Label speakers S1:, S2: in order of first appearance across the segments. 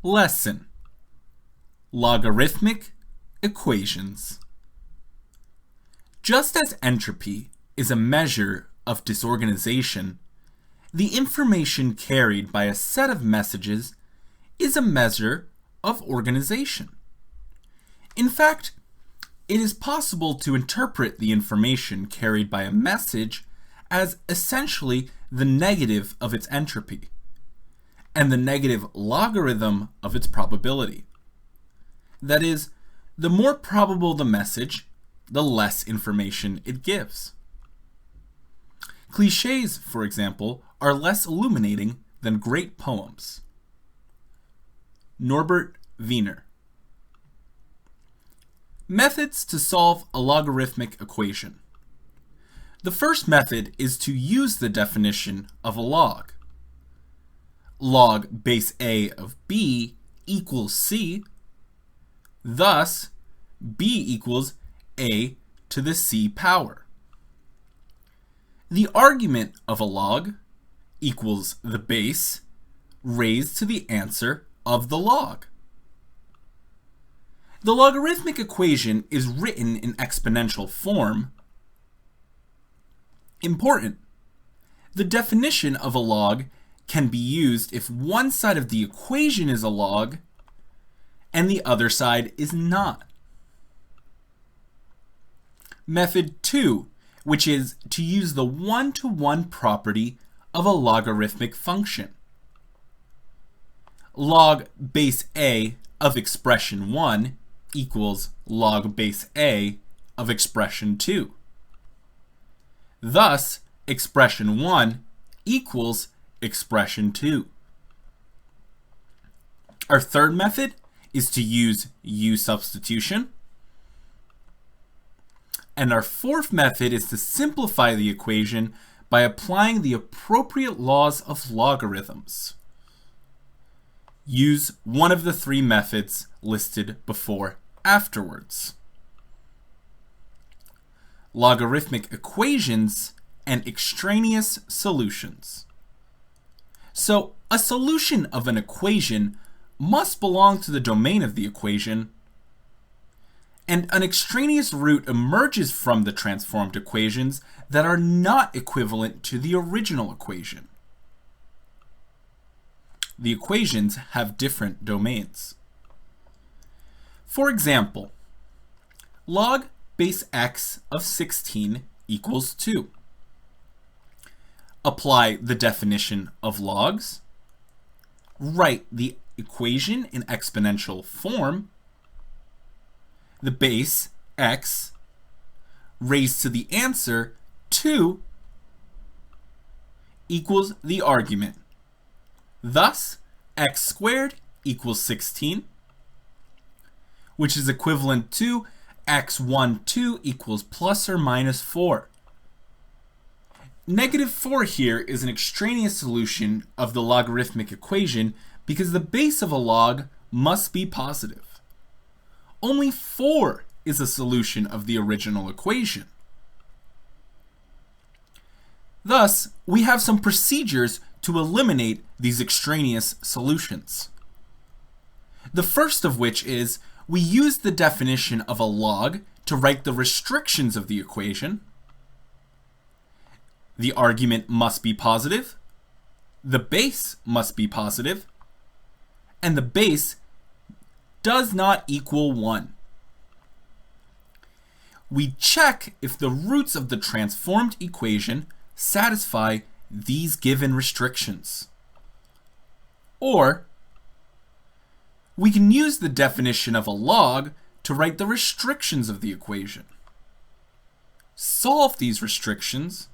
S1: Lesson: Logarithmic Equations. Just as entropy is a measure of disorganization, the information carried by a set of messages is a measure of organization. In fact, it is possible to interpret the information carried by a message as essentially the negative of its entropy and the negative logarithm of its probability. That is, the more probable the message, the less information it gives. Clichés, for example, are less illuminating than great poems. Norbert Wiener. Methods to solve a logarithmic equation. The first method is to use the definition of a log. Log base A of b equals c. Thus, b equals a to the c power. The argument of a log equals the base raised to the answer of the log. The logarithmic equation is written in exponential form. Important: the definition of a log can be used if one side of the equation is a log and the other side is not. Method 2, which is to use the one-to-one property of a logarithmic function. Log base A of expression 1 equals log base A of expression 2. Thus, expression 1 equals expression 2. Our third method is to use U substitution. And our fourth method is to simplify the equation by applying the appropriate laws of logarithms. Use one of the three methods listed before afterwards. Logarithmic equations and extraneous solutions. So, a solution of an equation must belong to the domain of the equation, and an extraneous root emerges from the transformed equations that are not equivalent to the original equation. The equations have different domains. For example, log base x of 16 equals 2. Apply the definition of logs. Write the equation in exponential form. The base, x, raised to the answer, 2, equals the argument. Thus, x squared equals 16, which is equivalent to x12 equals plus or minus 4. Negative 4 here is an extraneous solution of the logarithmic equation because the base of a log must be positive. Only 4 is a solution of the original equation. Thus, we have some procedures to eliminate these extraneous solutions. The first of which is we use the definition of a log to write the restrictions of the equation. The argument must be positive, the base must be positive, and the base does not equal 1. We check if the roots of the transformed equation satisfy these given restrictions. Or, we can use the definition of a log to write the restrictions of the equation. Solve these restrictions,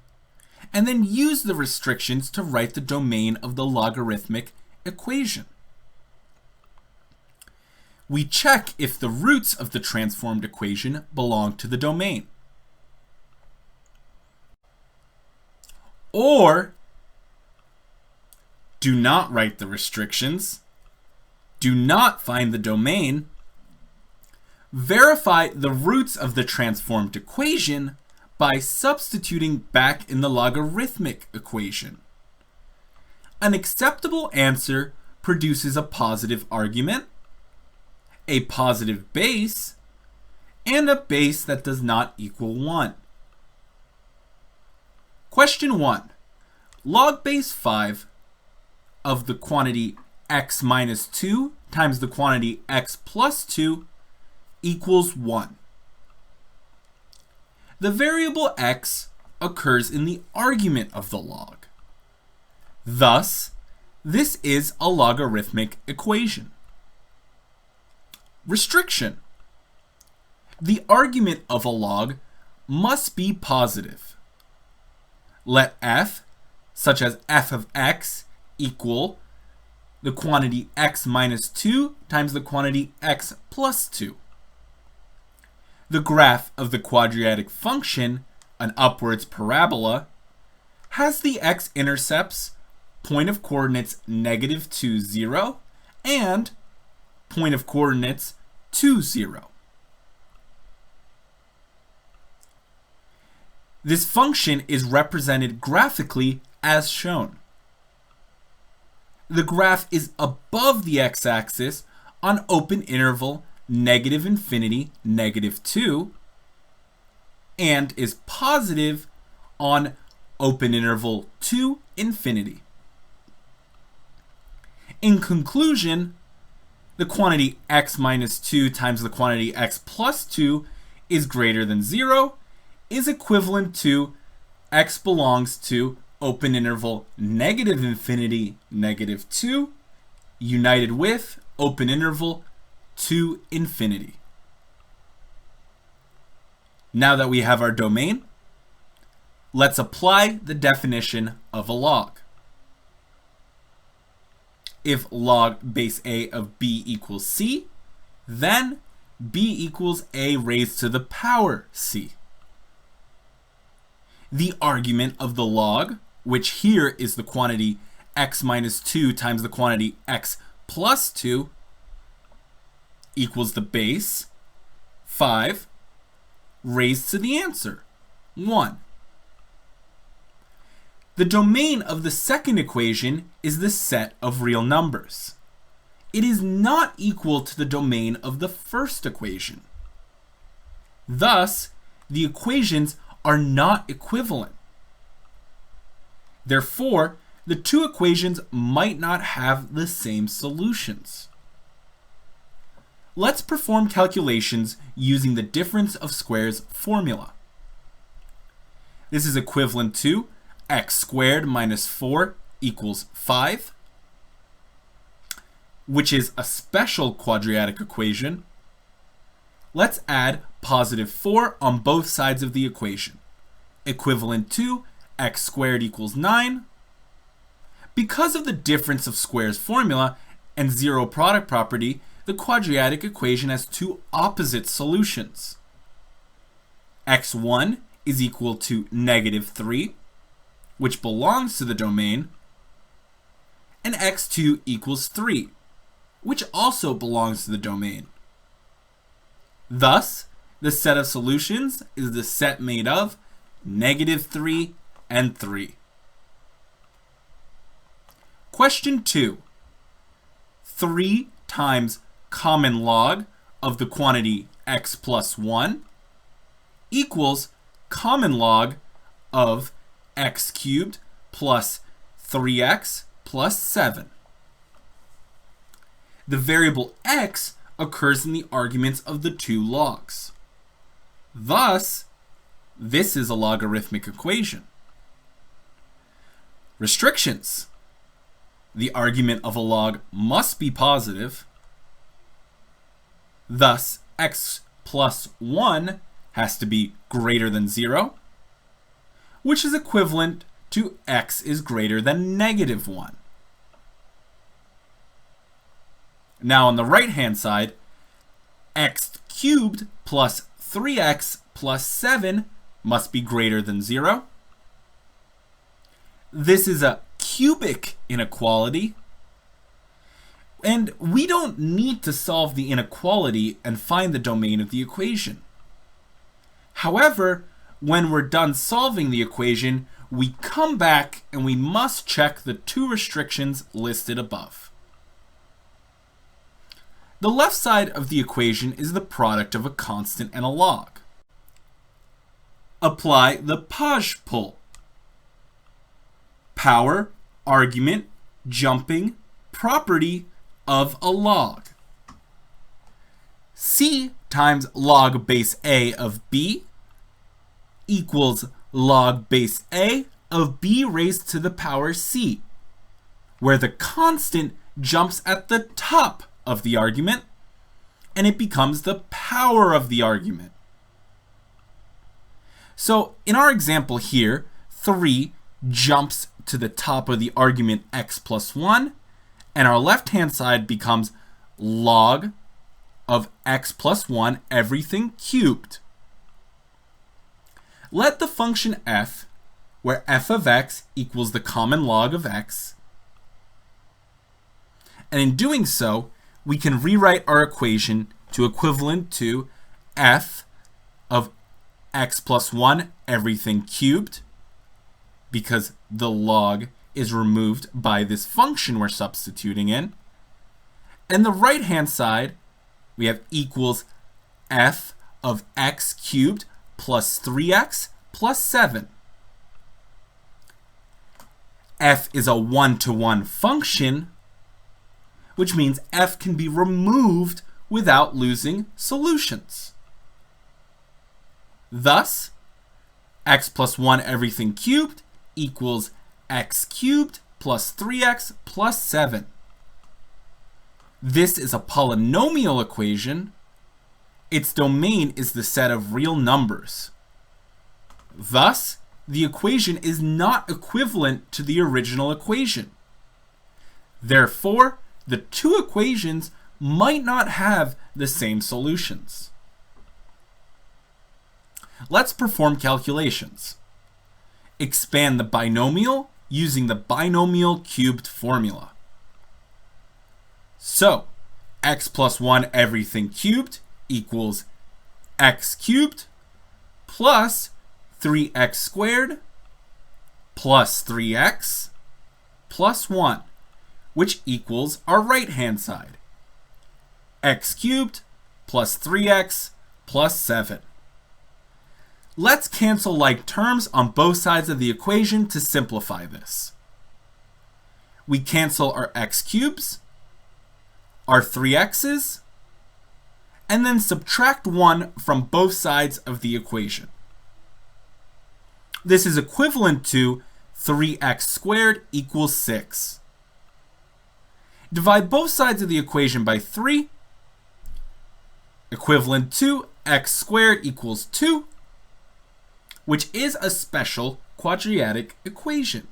S1: and then use the restrictions to write the domain of the logarithmic equation. We check if the roots of the transformed equation belong to the domain. Or, do not write the restrictions, do not find the domain, verify the roots of the transformed equation by substituting back in the logarithmic equation. An acceptable answer produces a positive argument, a positive base, and a base that does not equal 1. Question 1. Log base 5 of the quantity x minus 2 times the quantity x plus 2 equals 1. The variable x occurs in the argument of the log. Thus, this is a logarithmic equation. Restriction. The argument of a log must be positive. Let f, such as f of x, equal the quantity x minus 2 times the quantity x plus 2. The graph of the quadratic function, an upwards parabola, has the x-intercepts, point of coordinates -2, 0, and point of coordinates 2, 0. This function is represented graphically as shown. The graph is above the x-axis on open interval -∞, -2, and is positive on open interval to infinity. In conclusion, the quantity x minus 2 times the quantity x plus 2 is greater than 0 is equivalent to x belongs to open interval -∞, -2 united with open interval to infinity. Now that we have our domain, let's apply the definition of a log. If log base a of b equals c, then b equals a raised to the power c. The argument of the log, which here is the quantity x minus 2 times the quantity x plus 2, equals the base, 5, raised to the answer, 1. The domain of the second equation is the set of real numbers. It is not equal to the domain of the first equation. Thus, the equations are not equivalent. Therefore, the two equations might not have the same solutions. Let's perform calculations using the difference of squares formula. This is equivalent to x squared minus 4 equals 5, which is a special quadratic equation. Let's add positive 4 on both sides of the equation, equivalent to x squared equals 9. Because of the difference of squares formula and zero product property, the quadratic equation has two opposite solutions. x1 is equal to -3, which belongs to the domain, and x2 equals 3, which also belongs to the domain. Thus, the set of solutions is the set made of -3 and 3. Question 2. 3 times common log of the quantity x plus 1 equals common log of x cubed plus 3x plus 7. The variable x occurs in the arguments of the two logs. Thus, this is a logarithmic equation. Restrictions. The argument of a log must be positive. Thus, x plus 1 has to be greater than 0, which is equivalent to x is greater than -1. Now on the right-hand side, x cubed plus 3x plus 7 must be greater than 0. This is a cubic inequality, and we don't need to solve the inequality and find the domain of the equation. However, when we're done solving the equation, we come back and we must check the two restrictions listed above. The left side of the equation is the product of a constant and a log. Apply the push-pull. Power, argument, jumping, property of a log. C times log base A of B equals log base A of B raised to the power C, where the constant jumps at the top of the argument and it becomes the power of the argument. So in our example here, 3 jumps to the top of the argument x plus 1, and our left-hand side becomes log of x plus 1 everything cubed. Let the function f, where f of x equals the common log of x, and in doing so, we can rewrite our equation to equivalent to f of x plus 1 everything cubed, because the log is removed by this function we're substituting in. And the right hand side, we have equals f of x cubed plus 3x plus 7. F is a one-to-one function, which means f can be removed without losing solutions. Thus, x plus 1 everything cubed equals x cubed plus 3x plus 7. This is a polynomial equation. Its domain is the set of real numbers. Thus, the equation is not equivalent to the original equation. Therefore, the two equations might not have the same solutions. Let's perform calculations. Expand the binomial using the binomial cubed formula. So, x plus 1 everything cubed equals x cubed plus 3x squared plus 3x plus 1, which equals our right-hand side, x cubed plus 3x plus 7. Let's cancel like terms on both sides of the equation to simplify this. We cancel our x cubes, our 3x's, and then subtract 1 from both sides of the equation. This is equivalent to 3x squared equals 6. Divide both sides of the equation by 3, equivalent to x squared equals 2, which is a special quadratic equation.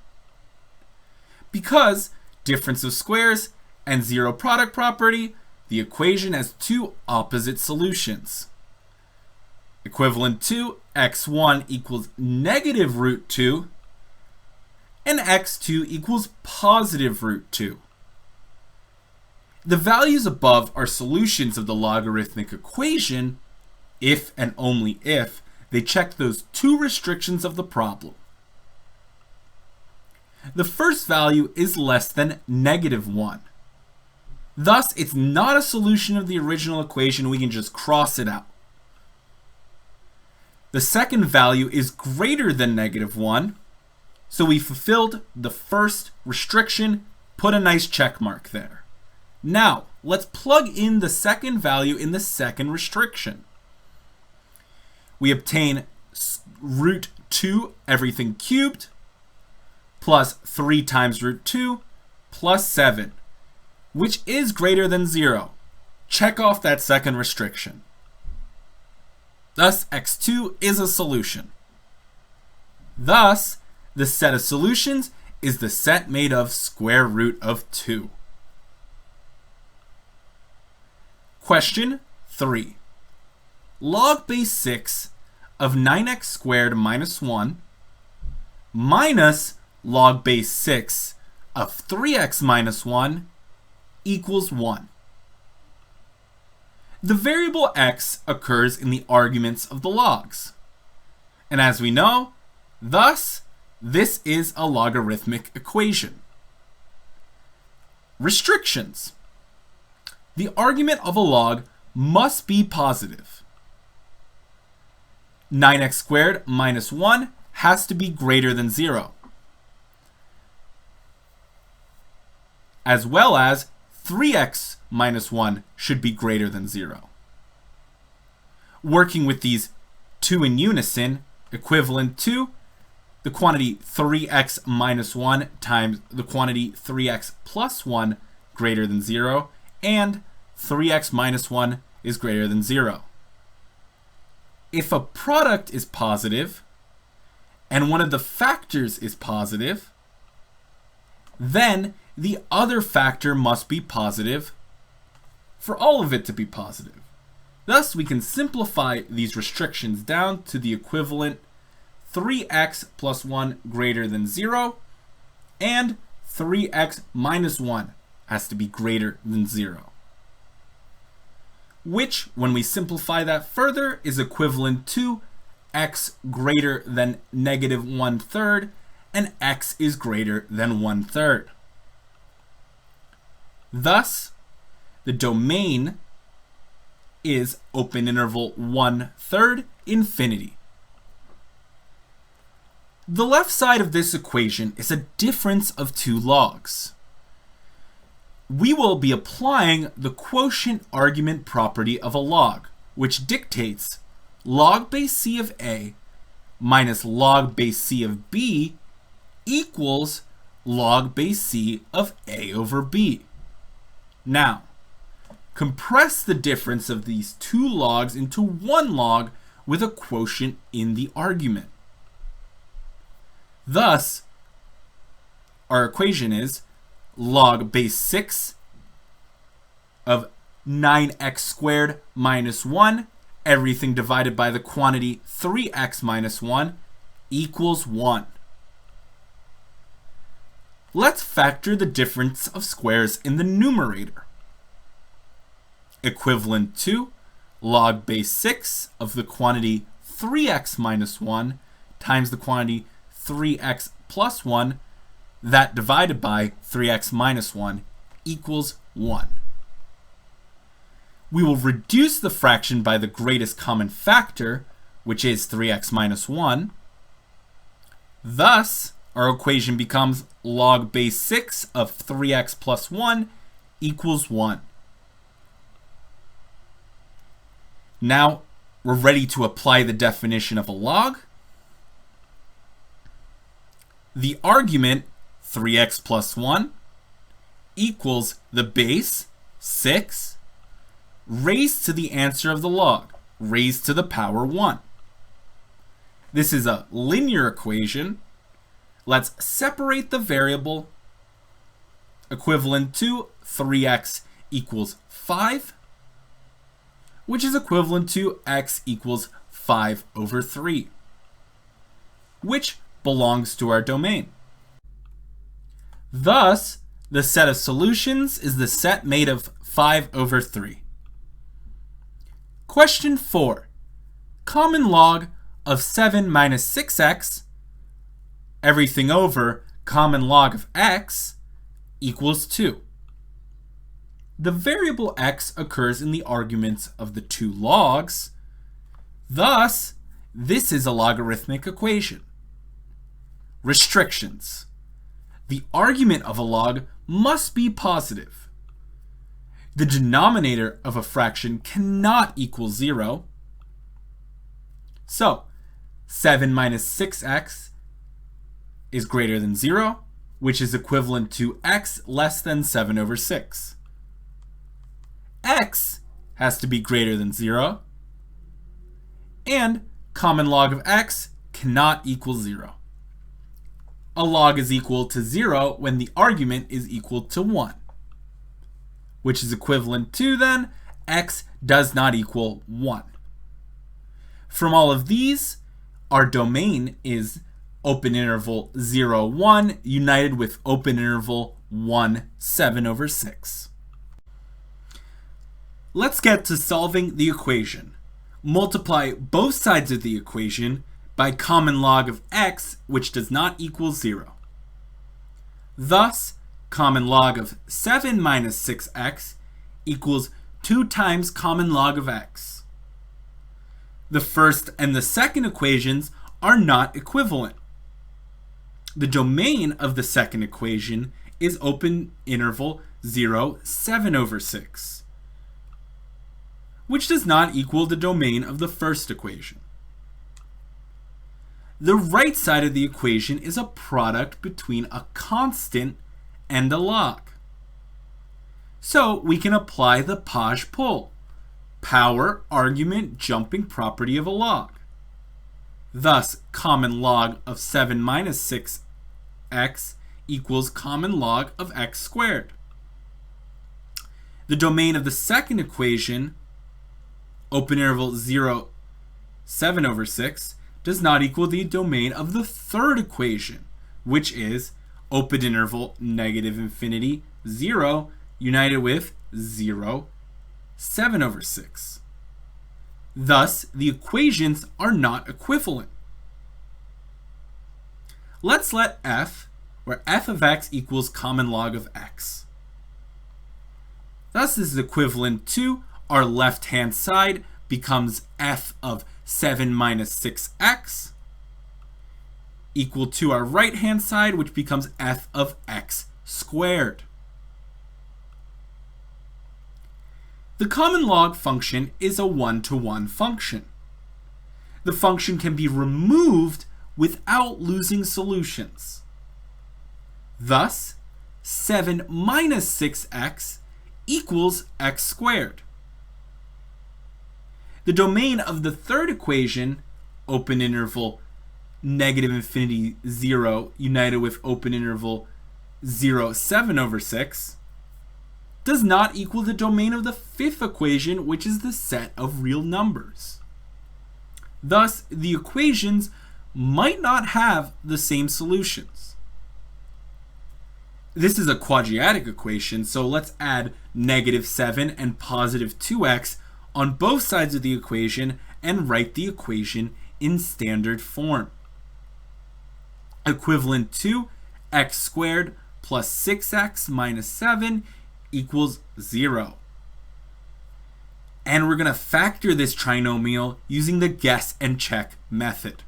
S1: Because difference of squares and zero product property, the equation has two opposite solutions. Equivalent to x1 equals negative root 2 and x2 equals positive root 2. The values above are solutions of the logarithmic equation if and only if they check those two restrictions of the problem. The first value is less than negative 1. Thus, it's not a solution of the original equation. We can just cross it out. The second value is greater than negative 1. So we fulfilled the first restriction, put a nice check mark there. Now, let's plug in the second value in the second restriction. We obtain root 2 everything cubed plus 3 times root 2 plus 7, which is greater than 0. Check off that second restriction. Thus, x2 is a solution. Thus, the set of solutions is the set made of square root of 2. Question 3. Log base 6 of 9x squared minus 1 minus log base 6 of 3x minus 1 equals 1. The variable x occurs in the arguments of the logs. And as we know, thus, this is a logarithmic equation. Restrictions. the argument of a log must be positive. 9x squared minus 1 has to be greater than 0, as well as 3x minus 1 should be greater than 0. Working with these two in unison, equivalent to the quantity 3x minus 1 times the quantity 3x plus 1 greater than 0, and 3x minus 1 is greater than 0. If a product is positive, and one of the factors is positive, then the other factor must be positive for all of it to be positive. Thus, we can simplify these restrictions down to the equivalent 3x plus 1 greater than 0, and 3x minus 1 has to be greater than 0. Which, when we simplify that further, is equivalent to x greater than negative 1/3, and x is greater than 1/3. Thus, the domain is open interval 1/3 infinity. The left side of this equation is a difference of two logs. We will be applying the quotient argument property of a log, which dictates log base c of a minus log base c of b equals log base c of a over b. Now, compress the difference of these two logs into one log with a quotient in the argument. Thus, our equation is log base 6 of 9x squared minus 1, everything divided by the quantity 3x minus 1, equals 1. Let's factor the difference of squares in the numerator. Equivalent to log base 6 of the quantity 3x minus 1 times the quantity 3x plus 1, that divided by 3x minus 1 equals 1. We will reduce the fraction by the greatest common factor, which is 3x minus 1. Thus, our equation becomes log base 6 of 3x plus 1 equals 1. Now, we're ready to apply the definition of a log. The argument 3x plus 1 equals the base 6 raised to the answer of the log, raised to the power 1. This is a linear equation. Let's separate the variable, equivalent to 3x equals 5, which is equivalent to x equals 5 over 3, which belongs to our domain. Thus, the set of solutions is the set made of 5 over 3. Question 4. Common log of 7 minus 6x, everything over common log of x, equals 2. The variable x occurs in the arguments of the two logs. Thus, this is a logarithmic equation. Restrictions. The argument of a log must be positive. The denominator of a fraction cannot equal 0. So, 7 minus 6x is greater than 0, which is equivalent to x less than 7 over 6. X has to be greater than 0, and common log of x cannot equal 0. A log is equal to 0 when the argument is equal to 1, which is equivalent to, then, x does not equal 1. From all of these, our domain is open interval 0, 1 united with open interval 1, 7 over 6. Let's get to solving the equation. Multiply both sides of the equation by common log of x, which does not equal 0. Thus, common log of 7 minus 6x equals 2 times common log of x. The first and the second equations are not equivalent. The domain of the second equation is open interval 0, 7/6, which does not equal the domain of the first equation. The right side of the equation is a product between a constant and a log. So we can apply the push-pull, power, argument, jumping property of a log. Thus, common log of 7 minus 6x equals common log of x squared. The domain of the second equation, open interval 0, 7/6, does not equal the domain of the third equation, which is open interval negative infinity 0 united with 0, 7/6. Thus, the equations are not equivalent. Let's let f, where f of x equals common log of x. Thus, this is equivalent to our left-hand side becomes f of 7 minus 6x equal to our right-hand side, which becomes f of x squared. The common log function is a one-to-one function. The function can be removed without losing solutions. Thus, 7 minus 6x equals x squared. The domain of the third equation, open interval negative infinity 0 united with open interval 0, 7/6, does not equal the domain of the fifth equation, which is the set of real numbers. Thus, the equations might not have the same solutions. This is a quadratic equation, so let's add negative 7 and positive 2x on both sides of the equation and write the equation in standard form. Equivalent to x squared plus 6x minus 7 equals 0. And we're going to factor this trinomial using the guess and check method.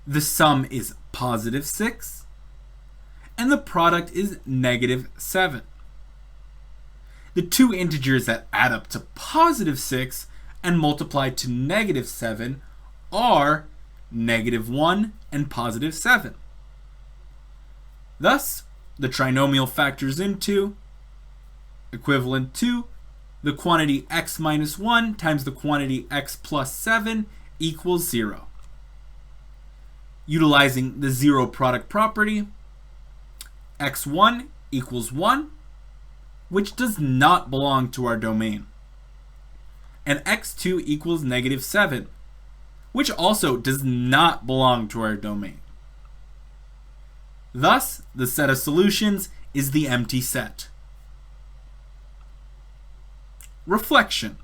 S1: The sum is positive 6 and the product is negative 7. The two integers that add up to positive 6 and multiply to negative 7 are negative 1 and positive 7. Thus, the trinomial factors into equivalent to the quantity x minus 1 times the quantity x plus 7 equals 0. Utilizing the zero product property, x1 equals 1, which does not belong to our domain, and x2 equals negative 7, which also does not belong to our domain. Thus, the set of solutions is the empty set. Reflection.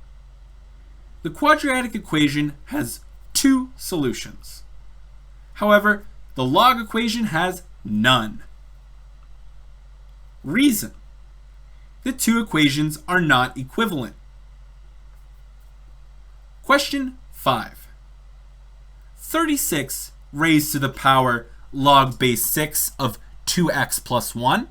S1: The quadratic equation has two solutions. However, the log equation has none. Reason. The two equations are not equivalent. Question 5. 36 raised to the power log base 6 of 2x plus 1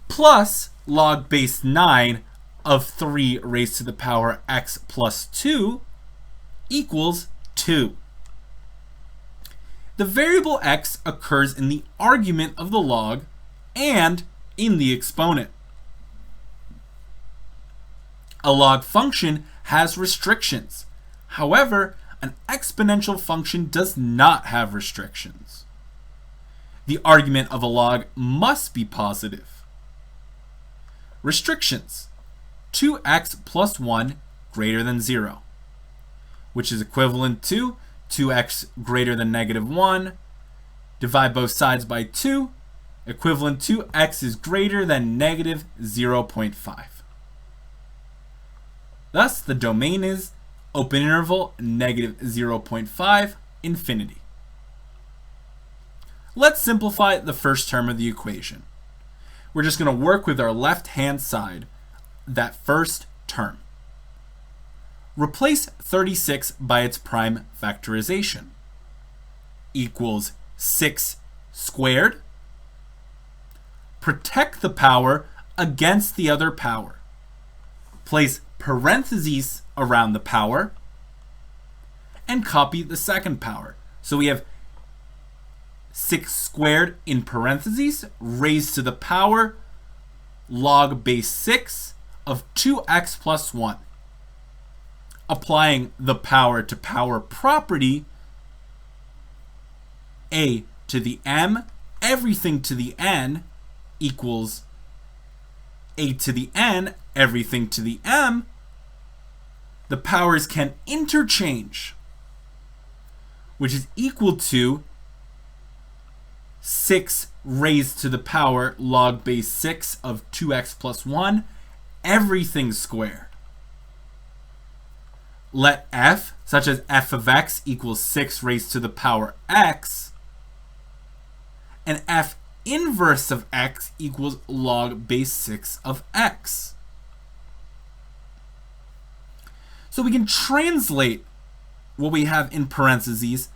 S1: plus log base 9 of 3 raised to the power x plus 2 equals 2. The variable x occurs in the argument of the log and in the exponent. A log function has restrictions. However, an exponential function does not have restrictions. The argument of a log must be positive. Restrictions. 2x plus 1 greater than 0, which is equivalent to 2x greater than negative 1. Divide both sides by 2, equivalent to x is greater than negative 0.5. Thus, the domain is open interval negative 0.5, infinity. Let's simplify the first term of the equation. we're just going to work with our left-hand side, that first term. Replace 36 by its prime factorization. Equals 6 squared. Protect the power against the other power. Place parentheses around the power and copy the second power. So we have 6 squared in parentheses raised to the power log base 6 of 2x plus 1. Applying the power to power property, a to the m, everything to the n, equals a to the n, everything to the m. The powers can interchange, which is equal to 6 raised to the power log base 6 of 2x plus 1, everything squared. Let f, such as f of x, equals 6 raised to the power x, and f inverse of x equals log base 6 of x. So we can translate what we have in parentheses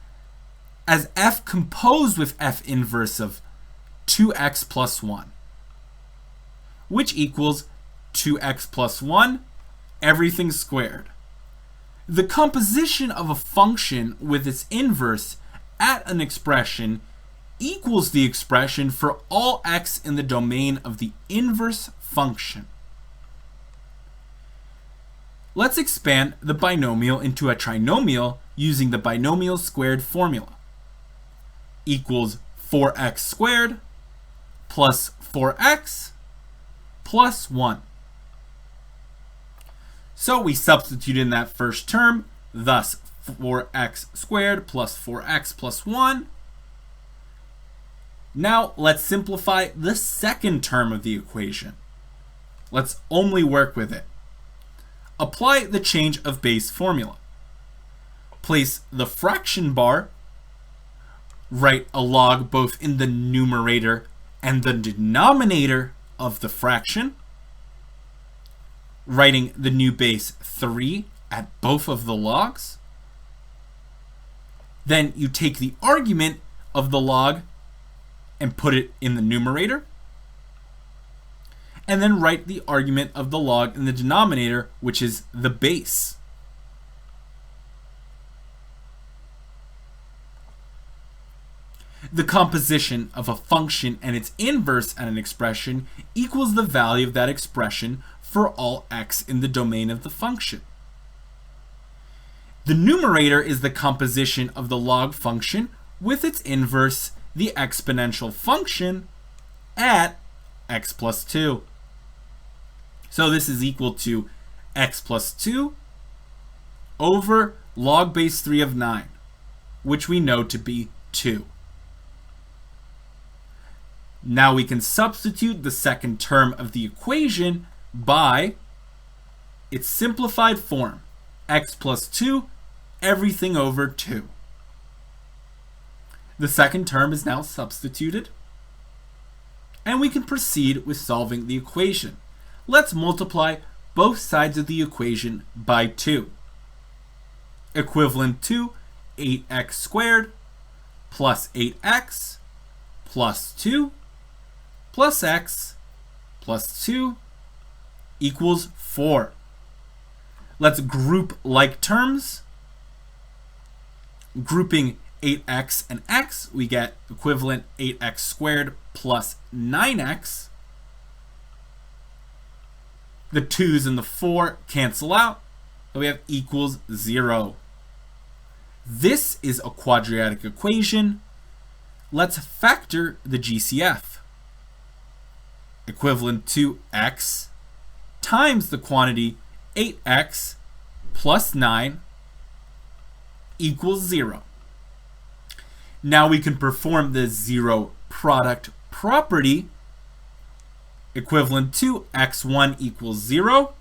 S1: as f composed with f inverse of 2x plus 1, which equals 2x plus 1, everything squared. The composition of a function with its inverse at an expression equals the expression for all x in the domain of the inverse function. Let's expand the binomial into a trinomial using the binomial squared formula. Equals 4x squared plus 4x plus 1. So we substitute in that first term, thus 4x squared plus 4x plus 1. Now let's simplify the second term of the equation. Let's only work with it. Apply the change of base formula. Place the fraction bar, write a log both in the numerator and the denominator of the fraction, writing the new base 3 at both of the logs. Then you take the argument of the log and put it in the numerator, and then write the argument of the log in the denominator, which is the base. The composition of a function and its inverse at an expression equals the value of that expression for all x in the domain of the function. The numerator is the composition of the log function with its inverse, the exponential function, at x plus 2. So this is equal to x plus 2 over log base 3 of 9, which we know to be 2. Now we can substitute the second term of the equation by its simplified form, x plus 2, everything over 2. The second term is now substituted, and we can proceed with solving the equation. Let's multiply both sides of the equation by 2, equivalent to 8x squared plus 8x plus 2 plus x plus 2 equals 4. Let's group like terms. Grouping 8x and x, we get equivalent 8x squared plus 9x. The 2's and the 4 cancel out, so we have equals 0. This is a quadratic equation. Let's factor the GCF. Equivalent to x times the quantity 8x plus 9 equals 0. Now we can perform the zero product property, equivalent to x1 equals 0,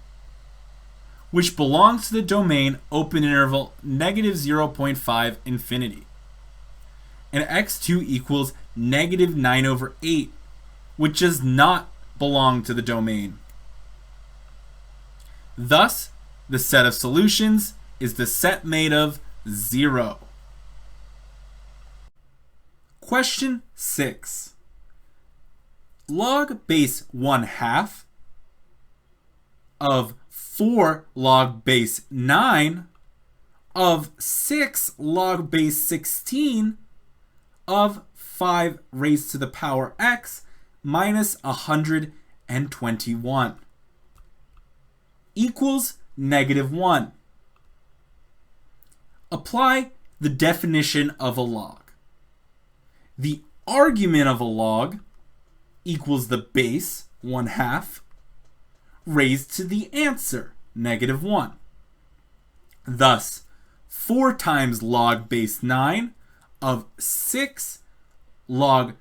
S1: which belongs to the domain open interval negative 0.5 infinity. And x2 equals negative 9 over 8, which does not belong to the domain. Thus, the set of solutions is the set made of 0. Question 6. Log base 1/2 of 4 log base 9 of 6 log base 16 of 5 raised to the power x minus 121 equals -1. Apply the definition of a log. The argument of a log equals the base 1/2 raised to the answer -1. Thus, 4 times log base 9 of 6 log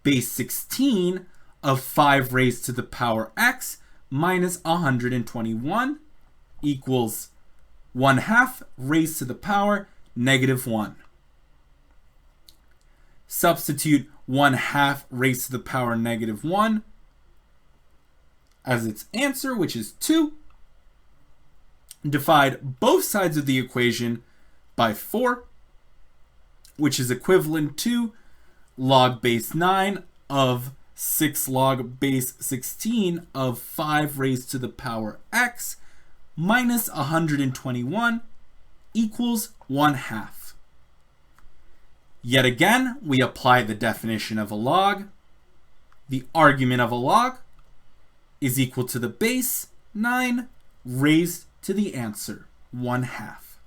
S1: base 16 of 5 raised to the power x minus 121 equals 1/2 raised to the power -1. Substitute 1/2 raised to the power -1 as its answer, which is 2. Divide both sides of the equation by 4, which is equivalent to log base 9 of 6 log base 16 of 5 raised to the power x minus 121 equals 1/2. Yet again, we apply the definition of a log. The argument of a log is equal to the base 9 raised to the answer 1/2.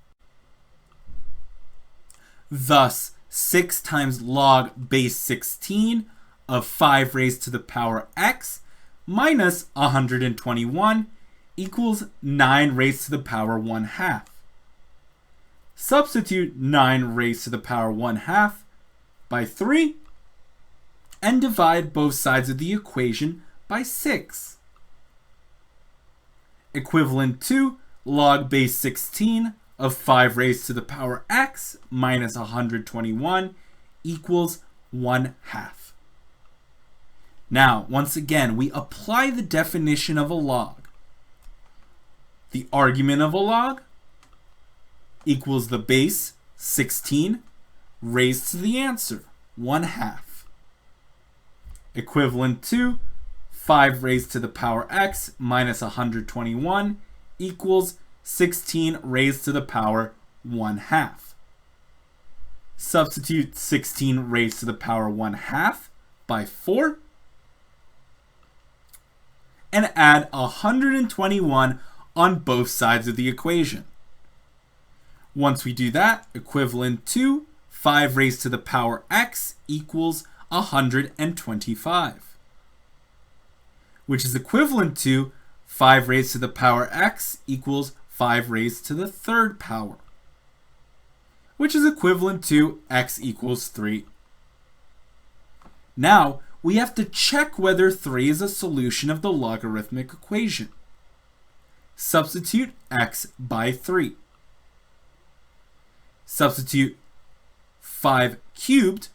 S1: Thus, 6 times log base 16 of 5 raised to the power x minus 121 equals 9 raised to the power 1/2. Substitute 9 raised to the power 1/2 by 3 and divide both sides of the equation by 6. Equivalent to log base 16 of 5 raised to the power x minus 121 equals 1/2. Now, once again, we apply the definition of a log. The argument of a log equals the base 16 raised to the answer 1/2. Equivalent to 5 raised to the power x minus 121 equals 16 raised to the power 1/2. Substitute 16 raised to the power 1/2 by 4 and add 121 on both sides of the equation. Once we do that, equivalent to 5 raised to the power x equals 125, which is equivalent to 5 raised to the power x equals 5 raised to the third power, which is equivalent to x equals 3. Now, we have to check whether 3 is a solution of the logarithmic equation. Substitute x by 3. Substitute 5 cubed.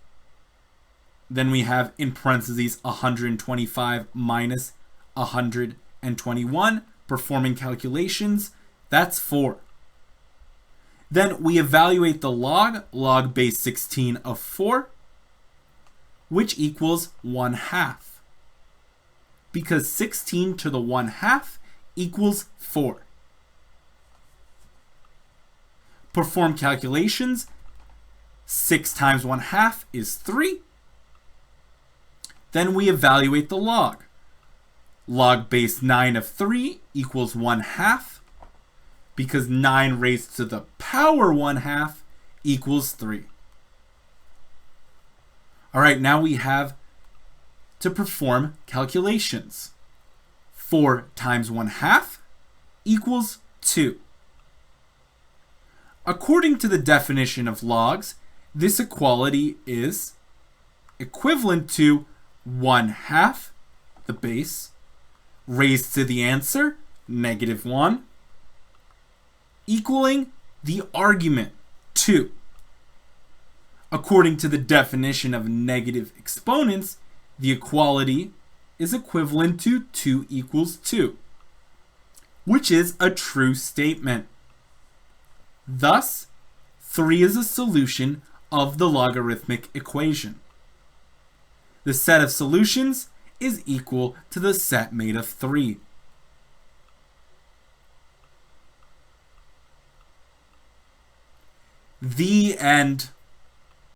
S1: Then we have in parentheses 125 minus 121. Performing calculations, that's 4. Then we evaluate the log base 16 of 4, which equals 1/2. Because 16 to the 1/2 equals 4. Perform calculations. 6 times 1/2 is 3. Then we evaluate the log. Log base 9 of 3 equals 1/2. Because 9 raised to the power 1/2 equals 3. All right, now we have to perform calculations. 4 times 1/2 equals 2. According to the definition of logs, this equality is equivalent to 1/2, the base, raised to the answer, -1, equaling the argument, 2. According to the definition of negative exponents, the equality is equivalent to 2 equals 2, which is a true statement. Thus, 3 is a solution of the logarithmic equation. The set of solutions is equal to the set made of 3. The end.